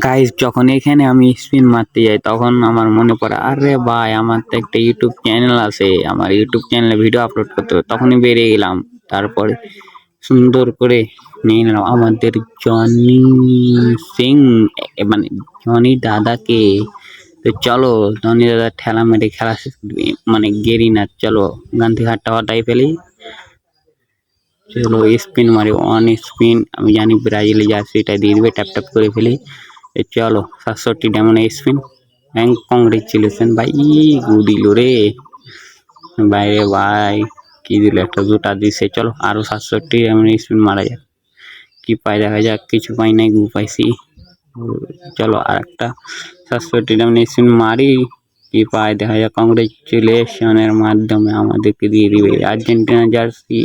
Guys যখন এখানে আমি স্পিন মারতে যাই তখন আমার মনে পড়ে আরে ভাই আমার তো একটা ইউটিউব চ্যানেল আছে, আমার ইউটিউব চ্যানেলে ভিডিও আপলোড করতে হবে। তখনই বেরিয়ে গেলাম, তারপরে সুন্দর করে নিয়ে নিলাম আমাদের জনি সিং, মানে জনি দাদাকে। তো চলো জনি দাদা ঠেলা মেরে খেলা মানে গেরি না, চলো গান থেকে হাতটা হটাই ফেলি। চলো স্পিন মারি, অন স্পিন। আমি জানি ব্রাজিলে জার্সিটা দিয়ে দিবে, ট্যাপ ট্যাপ করে ফেলি। চলো 67 ডায়মন্ড স্পিন। থ্যাংক কংগ্রেচুলেশন ভাই, গু দিল রে বাইরে ভাই, কি দিল, একটা জুতা দিছে। চলো আরো 67 ডায়মন্ড স্পিন মারা যাক, কি পাই দেখা যাক। কিছু পাই নাই, গু পাইছি। চলো আর একটা 67 ডায়মন্ড স্পিন মারি, কি পাই দেখা যাক। কংগ্রেচুলেশনের মাধ্যমে আমাদেরকে দিয়ে দিবে আর্জেন্টিনা জার্সি।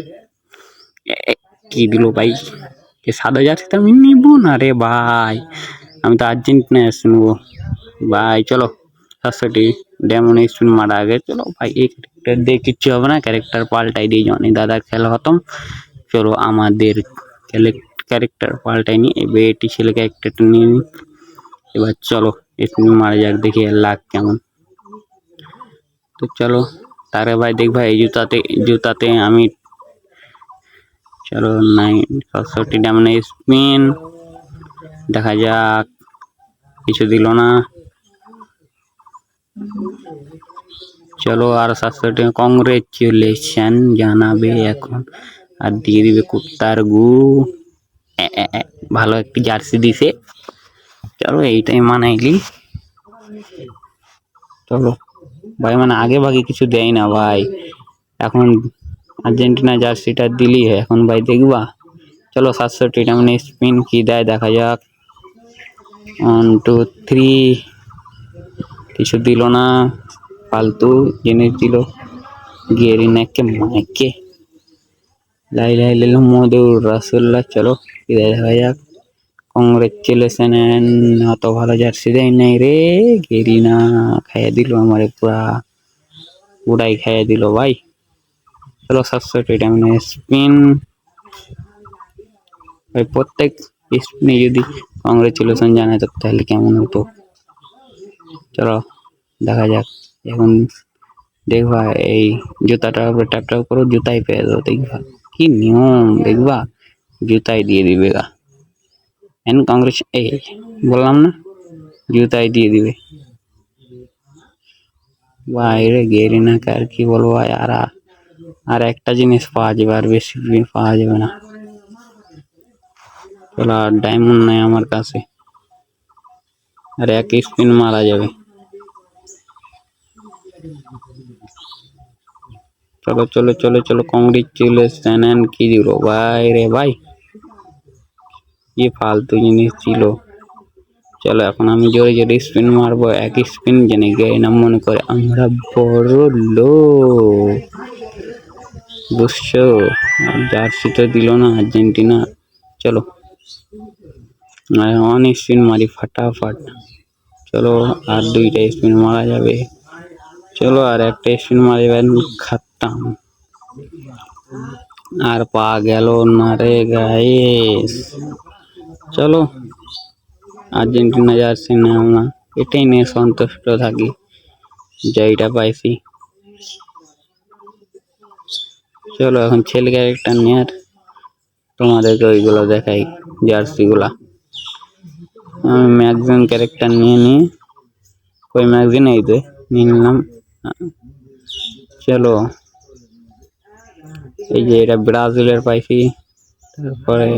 কি দিল ভাই, সাদা জার্সিটা আমি নিব না রে ভাই, আমি তো আর্জেন্টিনা নেবো ভাই। চলো 67 ডায়মন্ড স্পিন মারা আগে। চলো ভাই এই ক্যারেক্টার দিয়ে কিচ্ছু হবে না, ক্যারেক্টার পাল্টাই দিয়ে জনি দাদার খেলা খতম। চলো আমাদের ক্যারেক্টার পাল্টাই নি, এবার এটি ছেলে ক্যারেক্টারটা নিয়ে নি। এবার চলো স্পিন মারা যাক, দেখি লাগ কেমন। তো চলো তারে ভাই দেখ ভাই, এই জুতাতে আমি। চলো 67 ডায়মন্ড স্পিন, দেখা যাক। কিছু দিল না। চলো আর 67 কংগ্রেচুলেশন জানাবে এখন, আর দিয়ে দিবে কুত্তার গু। ভালো একটি জার্সি দিছে, চলো এইটাই মানাইলি। চলো ভাই, মানে আগে ভাগে কিছু দেয় না ভাই, এখন আর্জেন্টিনা জার্সিটা দিলি এখন ভাই দেখবা। চলো 67 ডায়মন্ড স্পিন কি দেয় দেখা যাক। 1 2 3, কিছু দিল না, ফালতু জিনিস দিল। গেরি নাকে মাইকে লাই লাই লাইলো মধুর রাসুল্লাহ। চলো কি দেয় দেখা যাক। কংগ্রেচুলেশন, অত ভালো জার্সি দেয় নাই রে, গেরি না খাইয়ে দিল আমারে, পুরাই খাইয়ে দিল ভাই। চলো 67 ডায়মন্ড স্পিন ভাই, প্রত্যেক স্পিনে যদি কংগ্রেচুলেশন জানাতো তাহলে কেমন হতো। চলো দেখা যাক এখন। দেখবা এই জুতাটার উপরে ট্যাপ ট্যাপ করো, জুতাই পেয়ে যাবো। দেখবা কি নিয়ম, দেখবা জুতাই দিয়ে দিবে গা। এন্ড কংগ্রেস, এই বললাম না জুতাই দিয়ে দিবে বাইরে। গেরি না কার কি বলবো ভাই, আর একটা জিনিস পাওয়া যাবে, আর বেশি পাওয়া যাবে না। চলো আর ডায়মন্ড নাই আমার কাছে, আর এক স্পিন মারা যাবে। চলো চলো চলো চলো কংগ্রেচুলেশন, কি দিল ভাই রে ভাই, কি ফালতু জিনিস ছিল। চলো এখন আমি জোরে জোরে স্পিন মারবো, এক স্পিন জেনে গিয়ে না মনে করে আমরা বড় লোক, বুঝছো। জার্সি তো দিল না আর্জেন্টিনা। চলো অন স্পিন মারি ফাটাফাট। চলো আর দুইটা স্পিন মারা যাবে। চলো আর একটা স্পিন মারি খাতাম, আর পা গেল না রে গাইস। চলো আর্জেন্টিনা জার্সি নাও না, এটাই নিয়ে সন্তুষ্ট থাকি, যেইটা পাইছি। চলো এখন ছেলে ক্যারেক্টার নিয়ে আর তোমাদেরকে ওইগুলো দেখাই, জার্সি গুলা। আমি ম্যাগজিন ক্যারেক্টার নিয়ে ওই ম্যাগজিন এই নিয়ে নিলাম। চলো এই যে এটা ব্রাজিলের পাইছি, তারপরে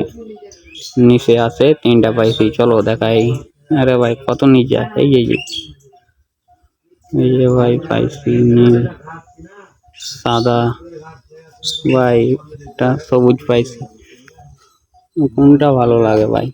নিচে আছে 3টা পাইছি। চলো দেখাই। আরে ভাই কত নিচে আছে, এই যে ভাই পাইছি নীল, সাদা ভাই, এটা সবুজ পাইছি। কোনটা ভালো লাগে ভাই,